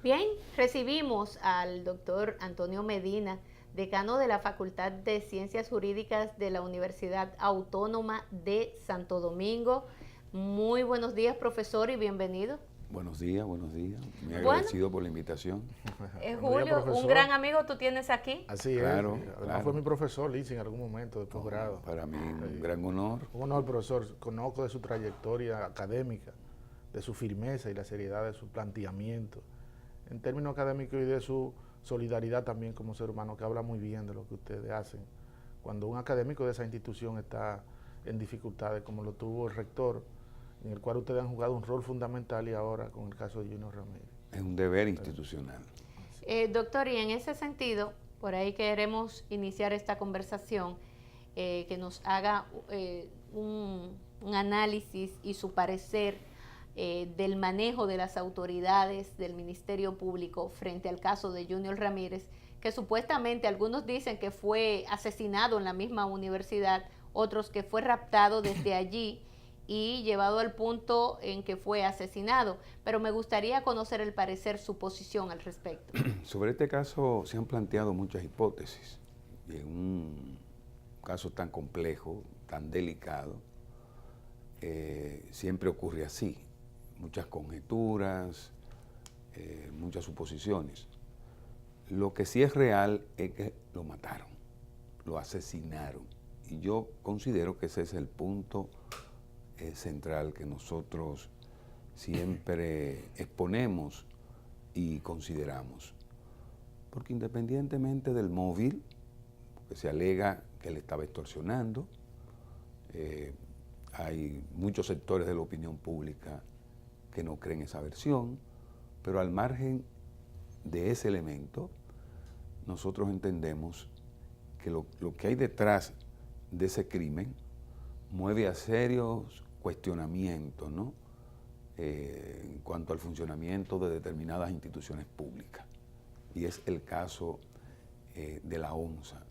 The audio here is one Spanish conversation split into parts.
Bien, recibimos al doctor Antonio Medina, decano de la Facultad de Ciencias Jurídicas de la Universidad Autónoma de Santo Domingo. Muy buenos días, profesor, y bienvenido. Buenos días, buenos días. Muy Bueno, agradecido por la invitación. Buenos días, Julio, un profesor. gran amigo tú tienes aquí. Así es. Claro, Además claro. fue mi profesor, Liz, en algún momento de No, posgrado. para mí un gran honor. Un honor, profesor. Conozco de su trayectoria académica, de su firmeza y la seriedad de su planteamiento, en términos académicos y de su solidaridad también como ser humano, que habla muy bien de lo que ustedes hacen. Cuando un académico de esa institución está en dificultades, como lo tuvo el rector, en el cual ustedes han jugado un rol fundamental, y ahora con el caso de Junior Ramírez. Es un deber institucional. Doctor, y en ese sentido, por ahí queremos iniciar esta conversación, que nos haga un análisis y su parecer del manejo de las autoridades del Ministerio Público frente al caso de Junior Ramírez, que supuestamente algunos dicen que fue asesinado en la misma universidad, otros que fue raptado desde allí y llevado al punto en que fue asesinado. Pero me gustaría conocer el parecer, su posición al respecto. Sobre este caso se han planteado muchas hipótesis. Y en un caso tan complejo, tan delicado, siempre ocurre así. Muchas conjeturas, muchas suposiciones. Lo que sí es real es que lo mataron, lo asesinaron. Y yo considero que ese es el punto central que nosotros siempre exponemos y consideramos. Porque independientemente del móvil, que se alega que él estaba extorsionando, hay muchos sectores de la opinión pública que no creen esa versión, pero al margen de ese elemento, nosotros entendemos que lo que hay detrás de ese crimen mueve a serios cuestionamientos, ¿no? En cuanto al funcionamiento de determinadas instituciones públicas. Y es el caso de la ONSA,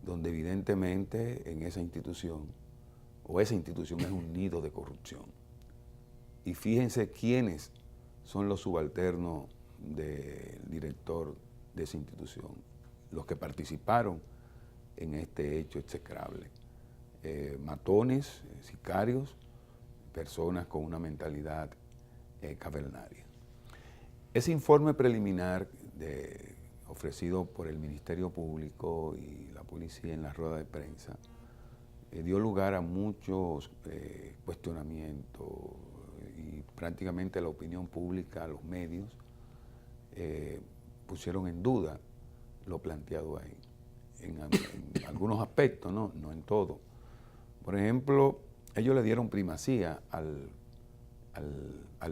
donde evidentemente en esa institución es un nido de corrupción. Y fíjense quiénes son los subalternos del director de esa institución, los que participaron en este hecho execrable. Matones, sicarios, personas con una mentalidad cavernaria. Ese informe preliminar ofrecido por el Ministerio Público y la policía en la rueda de prensa dio lugar a muchos cuestionamientos, y prácticamente la opinión pública, los medios, pusieron en duda lo planteado ahí, en algunos aspectos, no en todo. Por ejemplo, ellos le dieron primacía al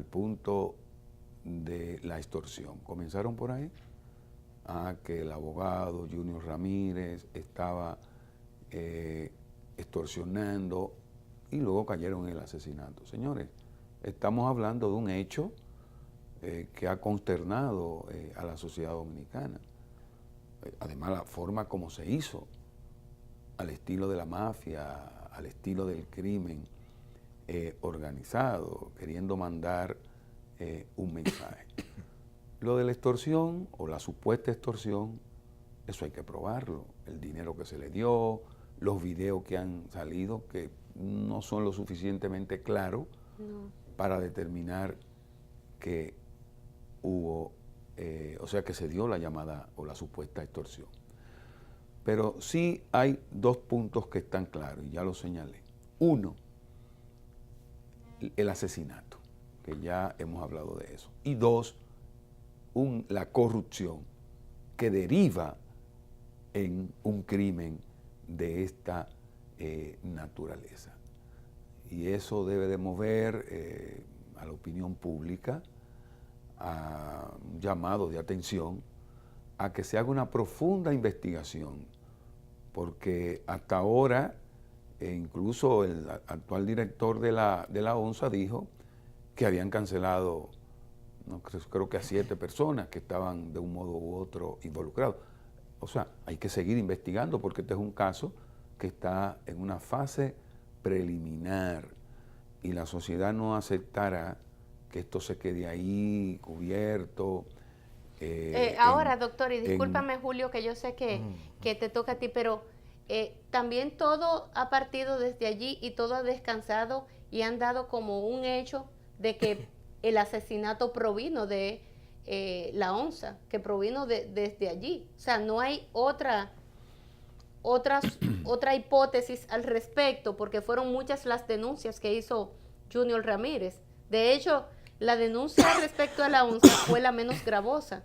punto de la extorsión. Comenzaron por ahí, que el abogado Junior Ramírez estaba extorsionando, y luego cayeron en el asesinato. Señores, estamos hablando de un hecho que ha consternado a la sociedad dominicana. Además, la forma como se hizo, al estilo de la mafia, al estilo del crimen organizado, queriendo mandar un mensaje. Lo de la extorsión o la supuesta extorsión, eso hay que probarlo. El dinero que se le dio, los videos que han salido, que no son lo suficientemente claros para determinar que hubo, o sea, que se dio la llamada o la supuesta extorsión. Pero sí hay dos puntos que están claros, y ya lo señalé. Uno, el asesinato, que ya hemos hablado de eso. Y dos, la corrupción que deriva en un crimen de esta naturaleza. Y eso debe de mover a la opinión pública a un llamado de atención a que se haga una profunda investigación, porque hasta ahora incluso el actual director de la ONSA dijo que habían cancelado, no, creo que a 7 personas que estaban de un modo u otro involucrados. O sea, hay que seguir investigando, porque este es un caso que está en una fase preliminar, y la sociedad no aceptará que esto se quede ahí cubierto Ahora, doctor, y discúlpame, Julio, que yo sé que te toca a ti, pero también todo ha partido desde allí y todo ha descansado y han dado como un hecho de que el asesinato provino de la onza, que provino desde allí. O sea, no hay otra hipótesis al respecto, porque fueron muchas las denuncias que hizo Junior Ramírez. De hecho, la denuncia respecto a la onza fue la menos gravosa,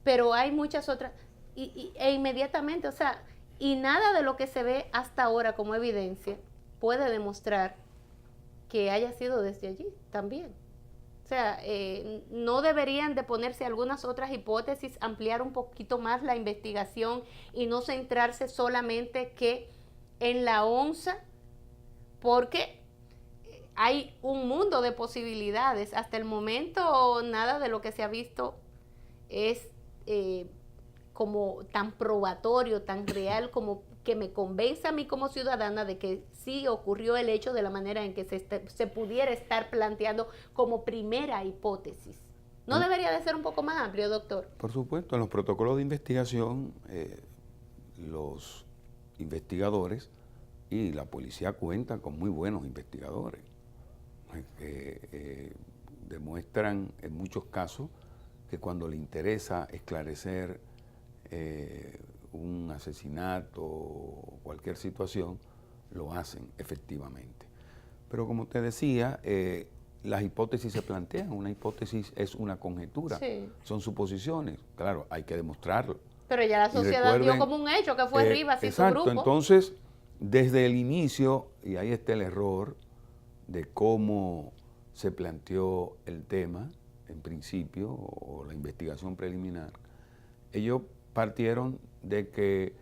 pero hay muchas otras, e inmediatamente, o sea, y nada de lo que se ve hasta ahora como evidencia puede demostrar que haya sido desde allí también. O sea, no deberían de ponerse algunas otras hipótesis, ampliar un poquito más la investigación y no centrarse solamente que en la onza, porque hay un mundo de posibilidades. Hasta el momento nada de lo que se ha visto es como tan probatorio, tan real, como que me convenza a mí como ciudadana de que sí ocurrió el hecho de la manera en que se pudiera estar planteando como primera hipótesis. ¿No debería de ser un poco más amplio, doctor? Por supuesto, en los protocolos de investigación, los investigadores y la policía cuentan con muy buenos investigadores que demuestran en muchos casos que cuando le interesa esclarecer un asesinato o cualquier situación, lo hacen efectivamente. Pero como te decía, las hipótesis se plantean. Una hipótesis es una conjetura, sí, son suposiciones. Claro, hay que demostrarlo. Pero ya la sociedad dio como un hecho que fue Rivas y su grupo. Exacto, entonces, desde el inicio, y ahí está el error de cómo se planteó el tema, en principio, o la investigación preliminar, ellos partieron de que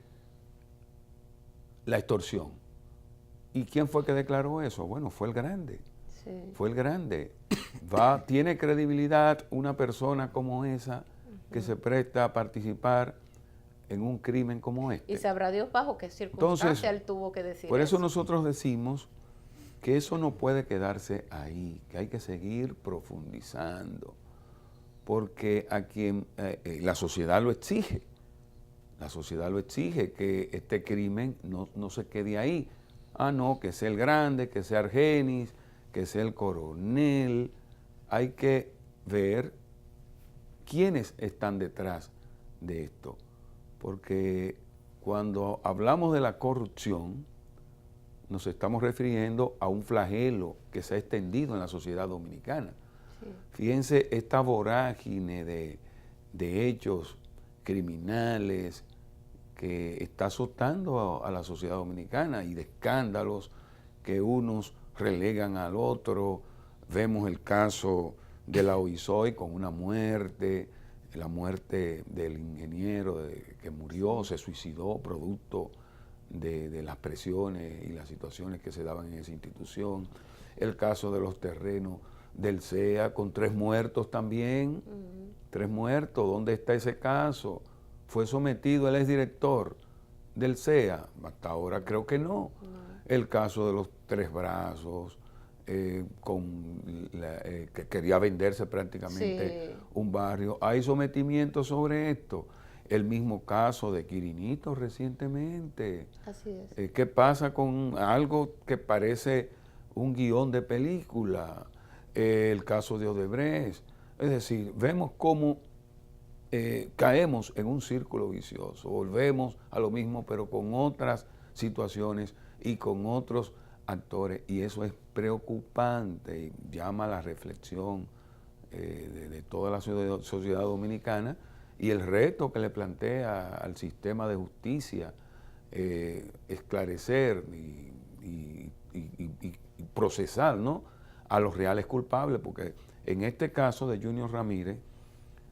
la extorsión. ¿Y quién fue que declaró eso? Bueno, fue el grande. Sí. Fue el grande. Tiene credibilidad una persona como esa que se presta a participar en un crimen como este. Y sabrá Dios bajo qué circunstancia él tuvo que decir por eso nosotros decimos que eso no puede quedarse ahí, que hay que seguir profundizando, porque a quien la sociedad lo exige. La sociedad lo exige, que este crimen no se quede ahí. Ah, no, que sea el grande, que sea Argenis, que sea el coronel. Hay que ver quiénes están detrás de esto. Porque cuando hablamos de la corrupción, nos estamos refiriendo a un flagelo que se ha extendido en la sociedad dominicana. Sí. Fíjense esta vorágine de hechos criminales que está azotando a la sociedad dominicana y de escándalos que unos relegan al otro. Vemos el caso de la OISOI con una muerte, la muerte del ingeniero que murió, se suicidó producto de las presiones y las situaciones que se daban en esa institución. El caso de los terrenos del CEA con 3 muertos también, 3 muertos. ¿Dónde está ese caso? ¿Fue sometido el exdirector del CEA? Hasta ahora creo que no. El caso de los 3 Brazos, que quería venderse prácticamente un barrio. Hay sometimiento sobre esto. El mismo caso de Quirinito recientemente. Así es. ¿Qué pasa con algo que parece un guión de película? El caso de Odebrecht. Es decir, vemos cómo caemos en un círculo vicioso, volvemos a lo mismo pero con otras situaciones y con otros actores, y eso es preocupante y llama a la reflexión de toda la sociedad dominicana y el reto que le plantea al sistema de justicia esclarecer y procesar, ¿no?, a los reales culpables, porque en este caso de Junior Ramírez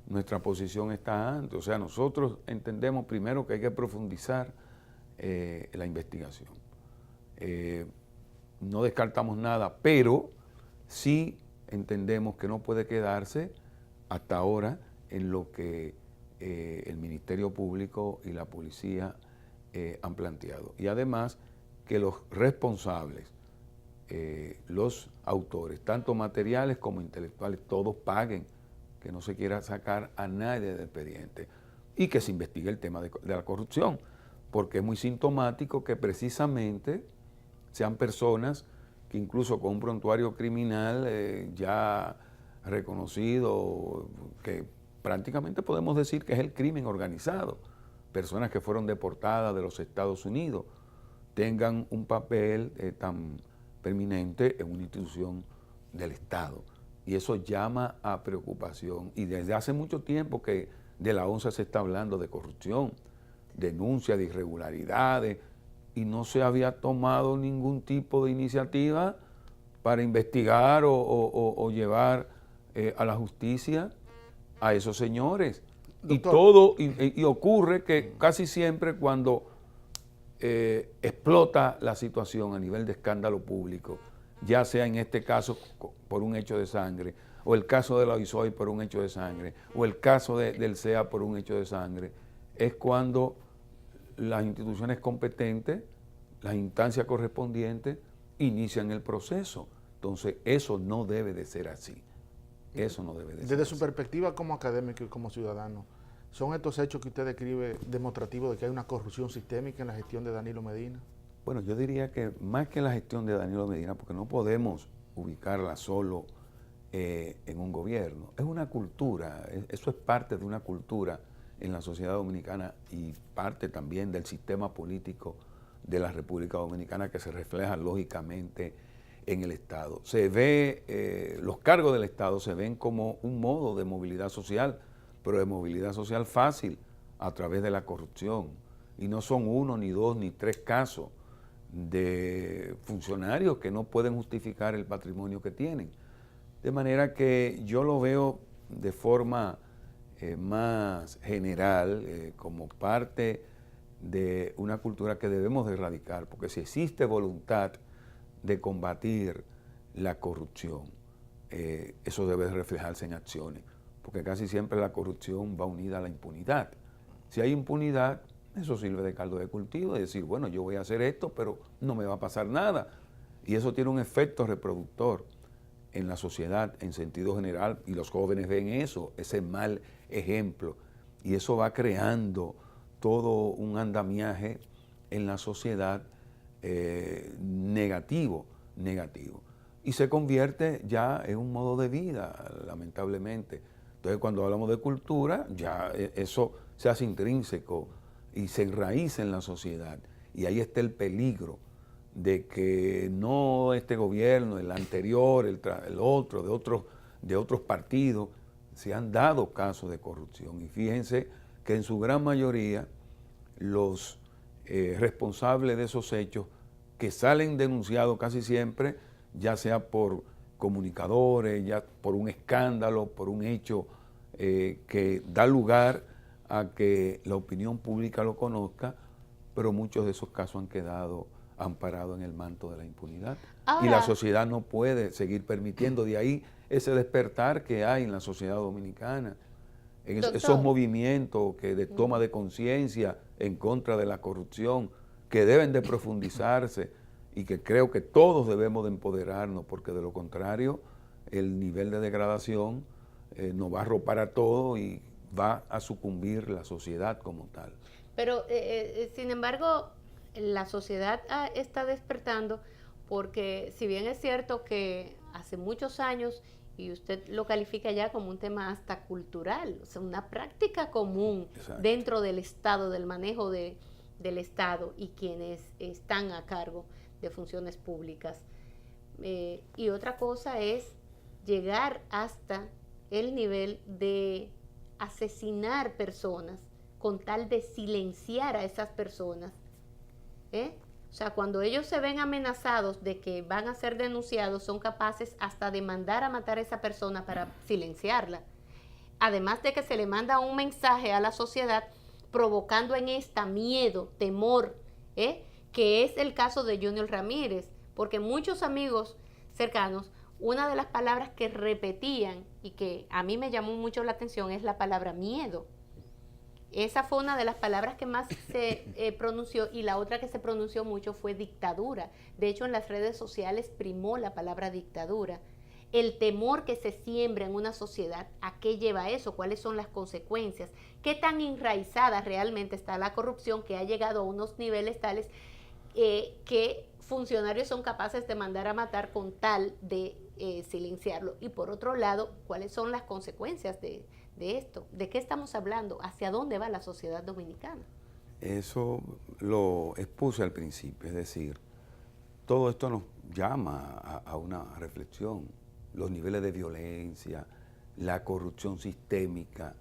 nuestra posición está antes. O sea, nosotros entendemos primero que hay que profundizar la investigación. No descartamos nada, pero sí entendemos que no puede quedarse hasta ahora en lo que el Ministerio Público y la policía han planteado. Y además que los responsables, los autores, tanto materiales como intelectuales, todos paguen que no se quiera sacar a nadie del expediente y que se investigue el tema de la corrupción, porque es muy sintomático que precisamente sean personas que incluso con un prontuario criminal ya reconocido, que prácticamente podemos decir que es el crimen organizado, personas que fueron deportadas de los Estados Unidos, tengan un papel tan preeminente en una institución del Estado. Y eso llama a preocupación. Y desde hace mucho tiempo que de la ONCE se está hablando de corrupción, denuncia de irregularidades, y no se había tomado ningún tipo de iniciativa para investigar o llevar a la justicia a esos señores. Doctor. Y ocurre que casi siempre cuando explota la situación a nivel de escándalo público, ya sea en este caso por un hecho de sangre, o el caso de la OISOI por un hecho de sangre, o el caso del CEA por un hecho de sangre, es cuando las instituciones competentes, las instancias correspondientes, inician el proceso. Entonces, eso no debe de ser así. Eso no debe de ser Desde así. su perspectiva como académico y como ciudadano, ¿son estos hechos que usted describe demostrativos de que hay una corrupción sistémica en la gestión de Danilo Medina? Bueno, yo diría que más que la gestión de Danilo Medina, porque no podemos ubicarla solo en un gobierno, es una cultura, eso es parte de una cultura en la sociedad dominicana y parte también del sistema político de la República Dominicana que se refleja lógicamente en el Estado. Se ve, los cargos del Estado se ven como un modo de movilidad social, pero de movilidad social fácil a través de la corrupción. Y no son 1, ni 2, ni 3 casos de funcionarios que no pueden justificar el patrimonio que tienen. De manera que yo lo veo de forma más general, como parte de una cultura que debemos de erradicar, porque si existe voluntad de combatir la corrupción, eso debe reflejarse en acciones, porque casi siempre la corrupción va unida a la impunidad. Si hay impunidad, eso sirve de caldo de cultivo, de decir, bueno, yo voy a hacer esto, pero no me va a pasar nada. Y eso tiene un efecto reproductor en la sociedad en sentido general, y los jóvenes ven eso, ese mal ejemplo, y eso va creando todo un andamiaje en la sociedad negativo, y se convierte ya en un modo de vida, lamentablemente. Entonces, cuando hablamos de cultura, ya eso se hace intrínseco y se enraíza en la sociedad, y ahí está el peligro de que no este gobierno, el anterior, el otro, de otros partidos, se han dado casos de corrupción. Y fíjense que en su gran mayoría los responsables de esos hechos que salen denunciados casi siempre, ya sea por comunicadores, ya por un escándalo, por un hecho que da lugar a que la opinión pública lo conozca, pero muchos de esos casos han quedado amparados en el manto de la impunidad. Ahora, y la sociedad no puede seguir permitiendo, de ahí ese despertar que hay en la sociedad dominicana, en esos movimientos de toma de conciencia en contra de la corrupción, que deben de profundizarse y que creo que todos debemos de empoderarnos, porque de lo contrario el nivel de degradación nos va a arropar a todos y va a sucumbir la sociedad como tal. Pero, sin embargo, la sociedad está despertando, porque si bien es cierto que hace muchos años, y usted lo califica ya como un tema hasta cultural, o sea, una práctica común. Exacto. Dentro del Estado, del manejo del Estado y quienes están a cargo de funciones públicas. Y otra cosa es llegar hasta el nivel de asesinar personas con tal de silenciar a esas personas. O sea, cuando ellos se ven amenazados de que van a ser denunciados, son capaces hasta de mandar a matar a esa persona para silenciarla. Además de que se le manda un mensaje a la sociedad provocando en esta miedo, temor, que es el caso de Junior Ramírez, porque muchos amigos cercanos, una de las palabras que repetían y que a mí me llamó mucho la atención es la palabra miedo. Esa fue una de las palabras que más se pronunció, y la otra que se pronunció mucho fue dictadura. De hecho, en las redes sociales primó la palabra dictadura. el temor que se siembra en una sociedad, ¿a qué lleva eso? ¿Cuáles son las consecuencias? ¿Qué tan enraizada realmente está la corrupción que ha llegado a unos niveles tales que funcionarios son capaces de mandar a matar con tal de silenciarlo? Y por otro lado, ¿cuáles son las consecuencias de esto? ¿De qué estamos hablando? ¿Hacia dónde va la sociedad dominicana? Eso lo expuse al principio, es decir, todo esto nos llama a una reflexión. Los niveles de violencia, la corrupción sistémica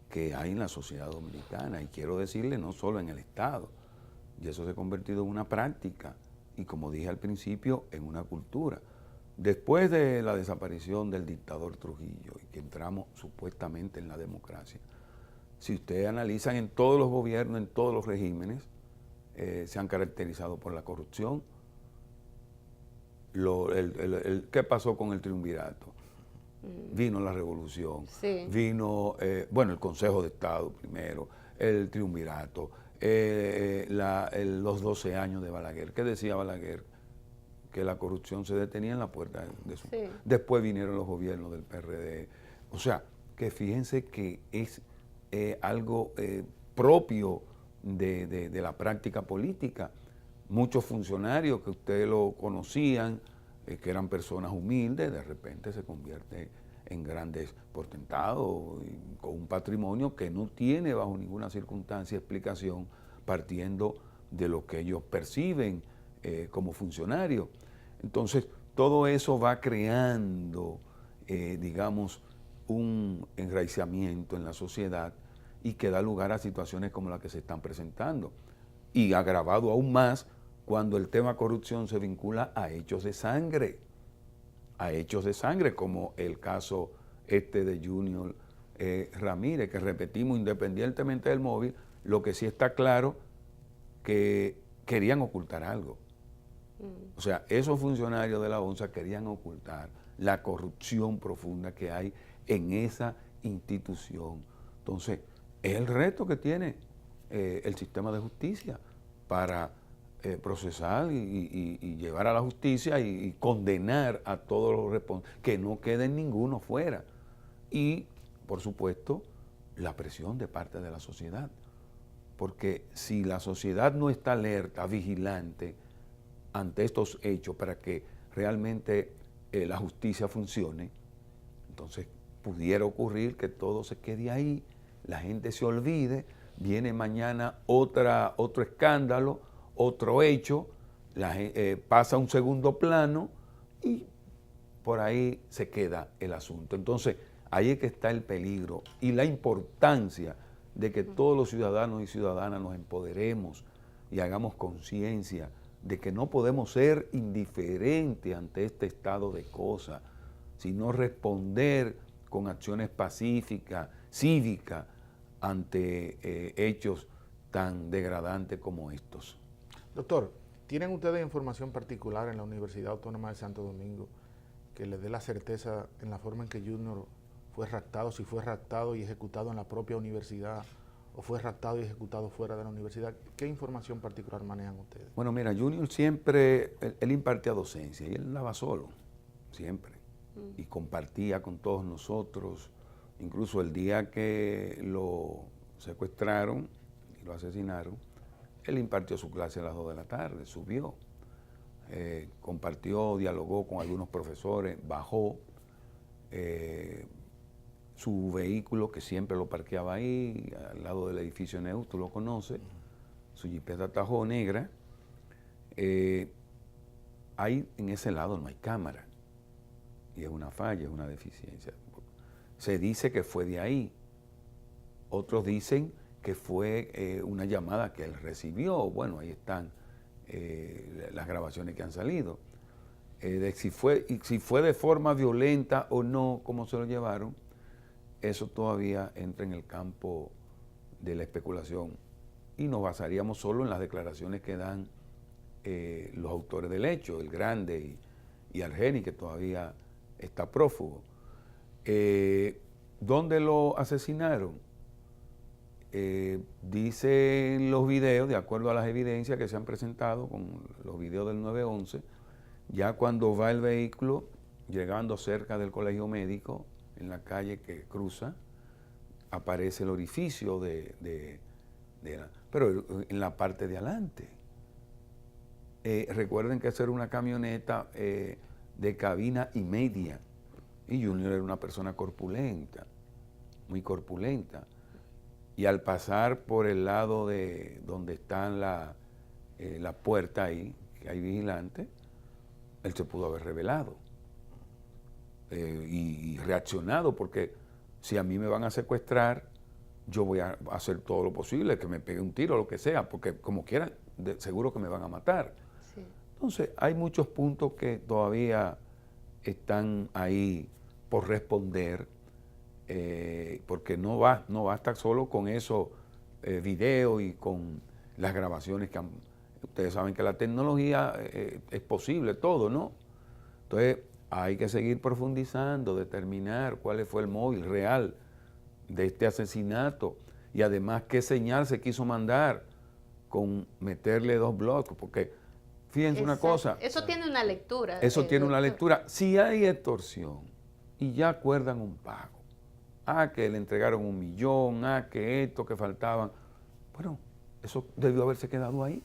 que hay en la sociedad dominicana, y quiero decirle no solo en el Estado, y eso se ha convertido en una práctica, y como dije al principio, en una cultura. Después de la desaparición del dictador Trujillo, y que entramos supuestamente en la democracia, si ustedes analizan en todos los gobiernos, en todos los regímenes, se han caracterizado por la corrupción. ¿Qué pasó con el triunvirato? Vino la revolución, Sí. vino, el Consejo de Estado primero, el triunvirato, los 12 años de Balaguer. ¿Qué decía Balaguer? Que la corrupción se detenía en la puerta de su... Sí. Después vinieron los gobiernos del PRD. O sea, que fíjense que es algo propio de la práctica política. Muchos funcionarios que ustedes lo conocían, que eran personas humildes, de repente se convierten en grandes potentados, con un patrimonio que no tiene bajo ninguna circunstancia explicación, partiendo de lo que ellos perciben como funcionarios. Entonces, todo eso va creando, digamos, un enraizamiento en la sociedad y que da lugar a situaciones como las que se están presentando. Y agravado aún más cuando el tema corrupción se vincula a hechos de sangre, como el caso de Junior Ramírez, que repetimos, independientemente del móvil, lo que sí está claro que querían ocultar algo. O sea, esos funcionarios de la ONSA querían ocultar la corrupción profunda que hay en esa institución. Entonces, es el reto que tiene el sistema de justicia para procesar y llevar a la justicia y condenar a todos los responsables, que no quede ninguno fuera. Y, por supuesto, la presión de parte de la sociedad. Porque si la sociedad no está alerta, vigilante ante estos hechos para que realmente la justicia funcione, entonces pudiera ocurrir que todo se quede ahí, la gente se olvide, viene mañana otro escándalo, otro hecho, pasa a un segundo plano y por ahí se queda el asunto. Entonces, ahí es que está el peligro y la importancia de que todos los ciudadanos y ciudadanas nos empoderemos y hagamos conciencia de que no podemos ser indiferentes ante este estado de cosas, sino responder con acciones pacíficas, cívicas, ante hechos tan degradantes como estos. Doctor, ¿tienen ustedes información particular en la Universidad Autónoma de Santo Domingo que les dé la certeza en la forma en que Junior fue raptado, si fue raptado y ejecutado en la propia universidad o fue raptado y ejecutado fuera de la universidad? ¿Qué información particular manejan ustedes? Bueno, mira, Junior siempre, él impartía docencia y él andaba solo, siempre, y compartía con todos nosotros. Incluso el día que lo secuestraron y lo asesinaron, él impartió su clase a las 2 de la tarde, subió, compartió, dialogó con algunos profesores, bajó su vehículo, que siempre lo parqueaba ahí, al lado del edificio Neus, tú lo conoces, su jipeta Tajo negra. Ahí en ese lado no hay cámara, y es una falla, es una deficiencia. Se dice que fue de ahí, otros dicen que fue una llamada que él recibió. Bueno, ahí están las grabaciones que han salido. De si fue de forma violenta o no, cómo se lo llevaron, eso todavía entra en el campo de la especulación. Y nos basaríamos solo en las declaraciones que dan los autores del hecho, el Grande y Argeni, que todavía está prófugo. ¿Dónde lo asesinaron? Dicen los videos, de acuerdo a las evidencias que se han presentado con los videos del 911, ya cuando va el vehículo llegando cerca del colegio médico, en la calle que cruza, aparece el orificio pero en la parte de adelante. Recuerden que esa era una camioneta de cabina y media, y Junior era una persona corpulenta, muy corpulenta, y al pasar por el lado de donde están la puerta ahí, que hay vigilante, él se pudo haber revelado y reaccionado, porque si a mí me van a secuestrar, yo voy a hacer todo lo posible, que me pegue un tiro o lo que sea, porque como quieran, seguro que me van a matar. Sí. Entonces, hay muchos puntos que todavía están ahí por responder, porque no basta solo con esos videos y con las grabaciones que ustedes saben que la tecnología es posible todo, ¿no? Entonces, hay que seguir profundizando, determinar cuál fue el móvil real de este asesinato y además qué señal se quiso mandar con meterle 2 bloques, porque fíjense una cosa. Eso tiene una lectura. Eso tiene una doctor. lectura. Si hay extorsión y ya acuerdan un pago, que le entregaron 1 millón, que esto, que faltaban, bueno, eso debió haberse quedado ahí.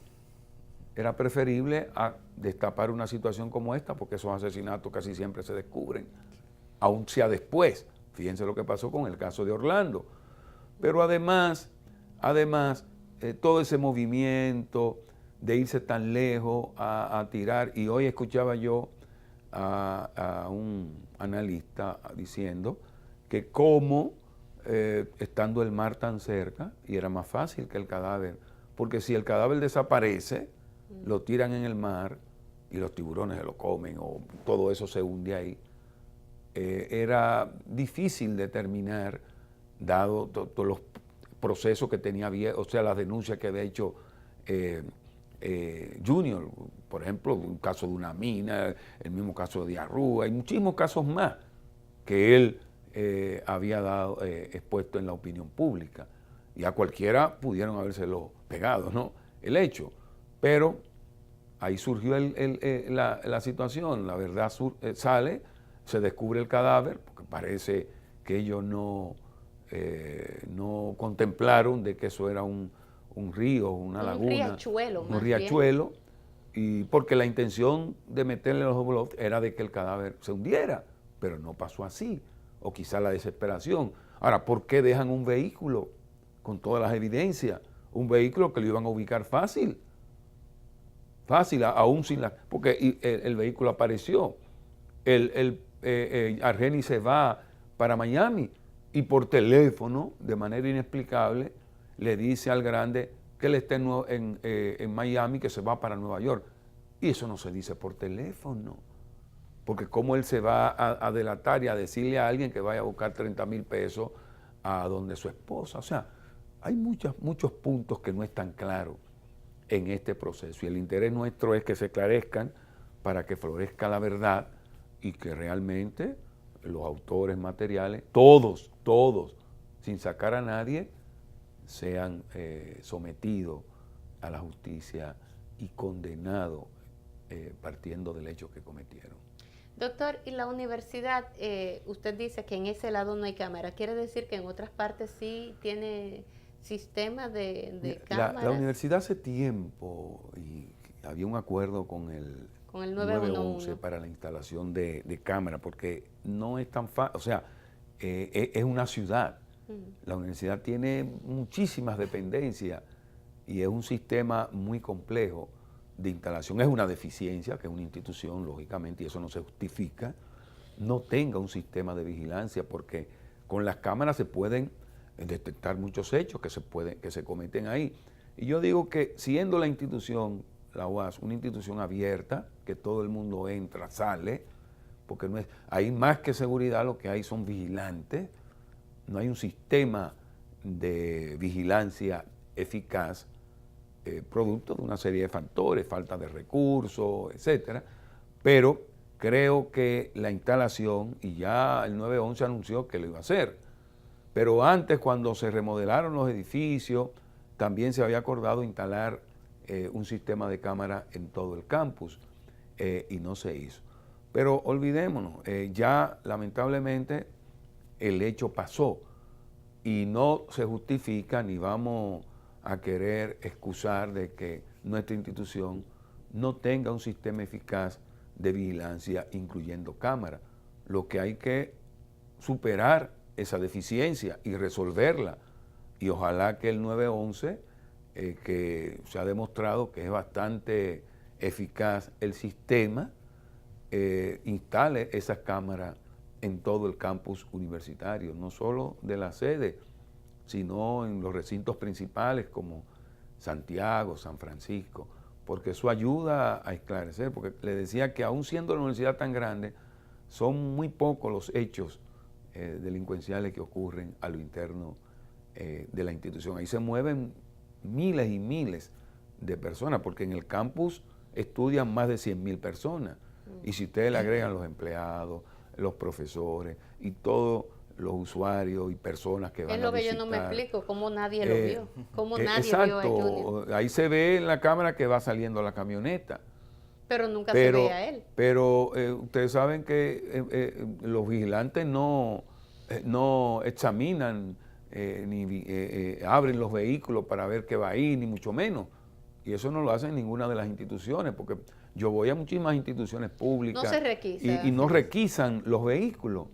Era preferible a destapar una situación como esta, porque esos asesinatos casi siempre se descubren, aun sea después. Fíjense lo que pasó con el caso de Orlando. Pero además, todo ese movimiento de irse tan lejos a tirar, y hoy escuchaba yo a un analista diciendo que cómo, estando el mar tan cerca, y era más fácil que el cadáver, porque si el cadáver desaparece, lo tiran en el mar y los tiburones se lo comen, o todo eso se hunde ahí. Era difícil determinar, dado todos los procesos que tenía, o sea, las denuncias que había hecho Junior, por ejemplo, un caso de una mina, el mismo caso de Arrua, hay muchísimos casos más que él había dado expuesto en la opinión pública, y a cualquiera pudieron habérselo pegado, ¿no? El hecho, pero ahí surgió la situación, la verdad sale, se descubre el cadáver, porque parece que ellos no contemplaron de que eso era un río, una laguna, un riachuelo, y porque la intención de meterle los bloques era de que el cadáver se hundiera, pero no pasó así, o quizá la desesperación. Ahora, ¿por qué dejan un vehículo con todas las evidencias? Un vehículo que lo iban a ubicar fácil, aún sin porque el vehículo apareció. Argenis se va para Miami y por teléfono, de manera inexplicable, le dice al grande que él está en Miami, que se va para Nueva York. Y eso no se dice por teléfono, porque cómo él se va a delatar y a decirle a alguien que vaya a buscar 30,000 pesos a donde su esposa. O sea, hay muchos puntos que no están claros en este proceso, y el interés nuestro es que se esclarezcan para que florezca la verdad y que realmente los autores materiales, todos, sin sacar a nadie, sean sometidos a la justicia y condenados partiendo del hecho que cometieron. Doctor, y la universidad, usted dice que en ese lado no hay cámara, ¿quiere decir que en otras partes sí tiene sistema de cámaras? La universidad hace tiempo, y había un acuerdo con el 911 para la instalación de cámaras, porque no es tan fácil, o sea, es una ciudad. La universidad tiene muchísimas dependencias y es un sistema muy complejo de instalación. Es una deficiencia que una institución, lógicamente, y eso no se justifica, no tenga un sistema de vigilancia, porque con las cámaras se pueden detectar muchos hechos que se cometen ahí. Y yo digo que siendo la institución, la UAS, una institución abierta, que todo el mundo entra, sale, porque no es, hay más que seguridad, lo que hay son vigilantes, no hay un sistema de vigilancia eficaz, producto de una serie de factores, falta de recursos, etcétera, pero creo que la instalación, y ya el 911 anunció que lo iba a hacer, pero antes, cuando se remodelaron los edificios, también se había acordado instalar un sistema de cámara en todo el campus, y no se hizo. Pero olvidémonos, ya lamentablemente el hecho pasó y no se justifica ni vamos a querer excusar de que nuestra institución no tenga un sistema eficaz de vigilancia, incluyendo cámaras. Lo que hay que superar esa deficiencia y resolverla. Y ojalá que el 911, que se ha demostrado que es bastante eficaz el sistema, instale esas cámaras en todo el campus universitario, no solo de la sede, sino en los recintos principales como Santiago, San Francisco, porque eso ayuda a esclarecer, porque le decía que aún siendo la universidad tan grande, son muy pocos los hechos delincuenciales que ocurren a lo interno de la institución. Ahí se mueven miles y miles de personas, porque en el campus estudian más de 100.000 personas, y si ustedes le agregan los empleados, los profesores y todos los usuarios y personas que van a visitar. Es lo que yo no me explico, cómo nadie lo vio, cómo nadie exacto, vio a Junior. Ahí se ve en la cámara que va saliendo la camioneta. Pero nunca se ve a él. Pero ustedes saben que los vigilantes no examinan ni abren los vehículos para ver qué va ahí, ni mucho menos. Y eso no lo hacen ninguna de las instituciones, porque yo voy a muchísimas instituciones públicas. No se requisa. Y no requisan los vehículos.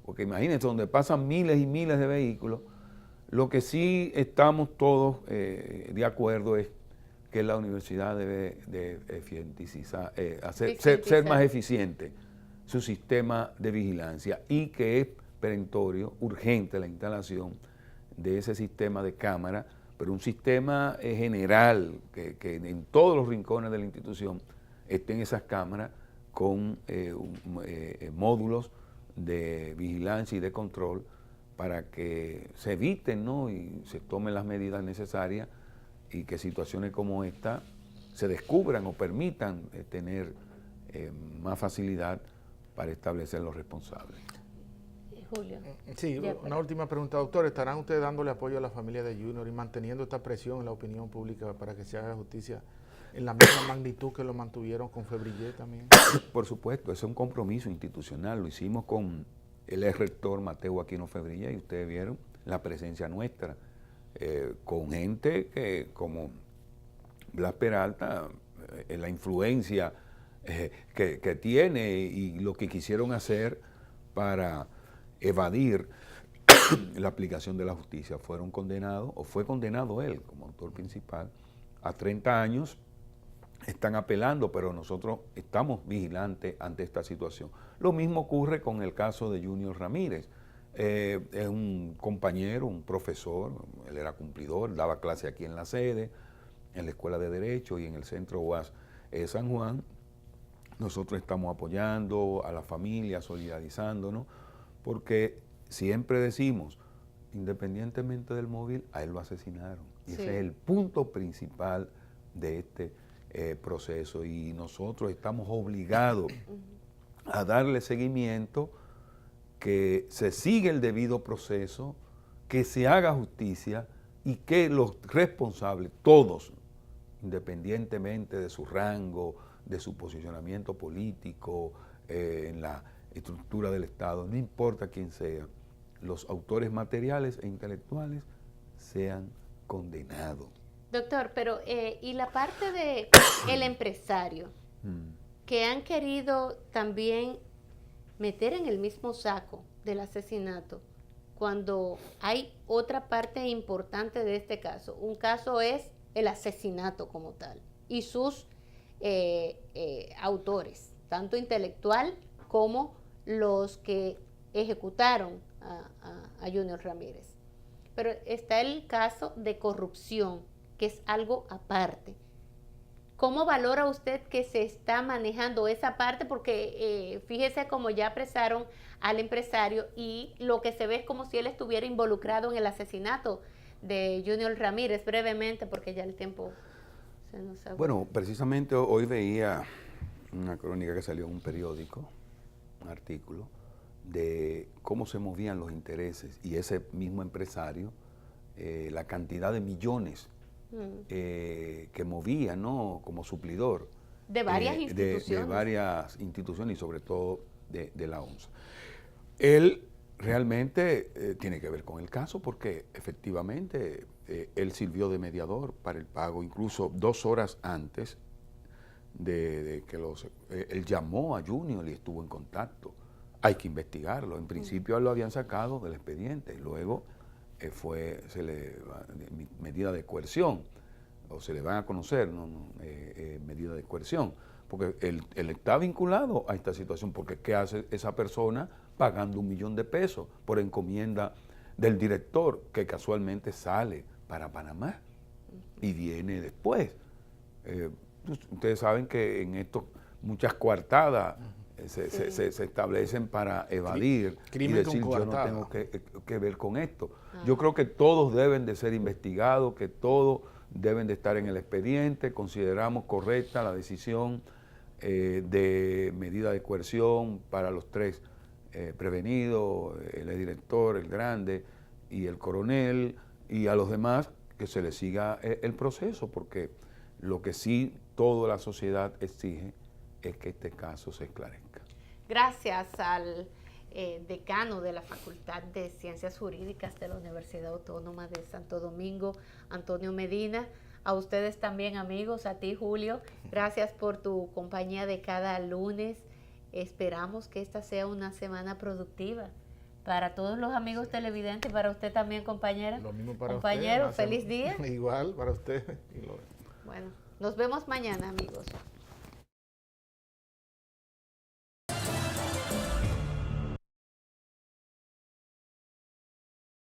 Porque imagínense, donde pasan miles y miles de vehículos, lo que sí estamos todos de acuerdo es que la universidad debe de ser más eficiente su sistema de vigilancia, y que es perentorio, urgente la instalación de ese sistema de cámara, pero un sistema general, que en todos los rincones de la institución estén esas cámaras con módulos de vigilancia y de control para que se eviten, ¿no?, y se tomen las medidas necesarias, y que situaciones como esta se descubran o permitan tener más facilidad para establecer los responsables. Julio. Sí, una última pregunta, doctor. ¿Estarán ustedes dándole apoyo a la familia de Junior y manteniendo esta presión en la opinión pública para que se haga justicia en la misma magnitud que lo mantuvieron con Febrillé también? Por supuesto, ese es un compromiso institucional. Lo hicimos con el ex rector Mateo Aquino Febrillé, y ustedes vieron la presencia nuestra, con gente que, como Blas Peralta, la influencia que tiene y lo que quisieron hacer para evadir la aplicación de la justicia. Fueron condenados, o fue condenado él como autor principal, a 30 años. Están apelando, pero nosotros estamos vigilantes ante esta situación. Lo mismo ocurre con el caso de Junior Ramírez. Es un compañero, un profesor, él era cumplidor, daba clase aquí en la sede, en la Escuela de Derecho y en el Centro UAS San Juan. Nosotros estamos apoyando a la familia, solidarizándonos, porque siempre decimos, independientemente del móvil, a él lo asesinaron. Y ese es el punto principal de este proceso, y nosotros estamos obligados a darle seguimiento, que se siga el debido proceso, que se haga justicia, y que los responsables, todos, independientemente de su rango, de su posicionamiento político, en la estructura del Estado, no importa quién sea, los autores materiales e intelectuales sean condenados. Doctor, pero y la parte de el empresario, que han querido también meter en el mismo saco del asesinato, cuando hay otra parte importante de este caso. Un caso es el asesinato como tal y sus autores, tanto intelectual como los que ejecutaron a Junior Ramírez. Pero está el caso de corrupción, que es algo aparte. ¿Cómo valora usted que se está manejando esa parte? Porque fíjese como ya apresaron al empresario, y lo que se ve es como si él estuviera involucrado en el asesinato de Junior Ramírez. Brevemente, porque ya el tiempo se nos ha... Bueno, precisamente hoy veía una crónica que salió en un periódico, un artículo, de cómo se movían los intereses, y ese mismo empresario, la cantidad de millones que movía, ¿no?, como suplidor de varias instituciones. De varias instituciones y sobre todo de la ONSA. Él realmente tiene que ver con el caso porque efectivamente él sirvió de mediador para el pago, incluso 2 horas antes de que él llamó a Junior y estuvo en contacto. Hay que investigarlo. En principio lo habían sacado del expediente y luego medida de coerción, o se le van a conocer medida de coerción, porque él está vinculado a esta situación, porque ¿qué hace esa persona pagando $1 millón por encomienda del director, que casualmente sale para Panamá y viene después? Ustedes saben que en esto muchas coartadas se establecen para evadir y decir yo no tengo que ver con esto. Yo creo que todos deben de ser investigados, que todos deben de estar en el expediente. Consideramos correcta la decisión de medida de coerción para los 3 prevenidos, el director, el grande y el coronel, y a los demás que se les siga el proceso, porque lo que sí toda la sociedad exige es que este caso se esclarezca. Gracias al decano de la Facultad de Ciencias Jurídicas de la Universidad Autónoma de Santo Domingo, Antonio Medina. A ustedes también, amigos, a ti, Julio. Gracias por tu compañía de cada lunes. Esperamos que esta sea una semana productiva para todos los amigos televidentes, para usted también, compañera. Lo mismo para compañero, usted. Feliz día. Igual para usted. Bueno, nos vemos mañana, amigos.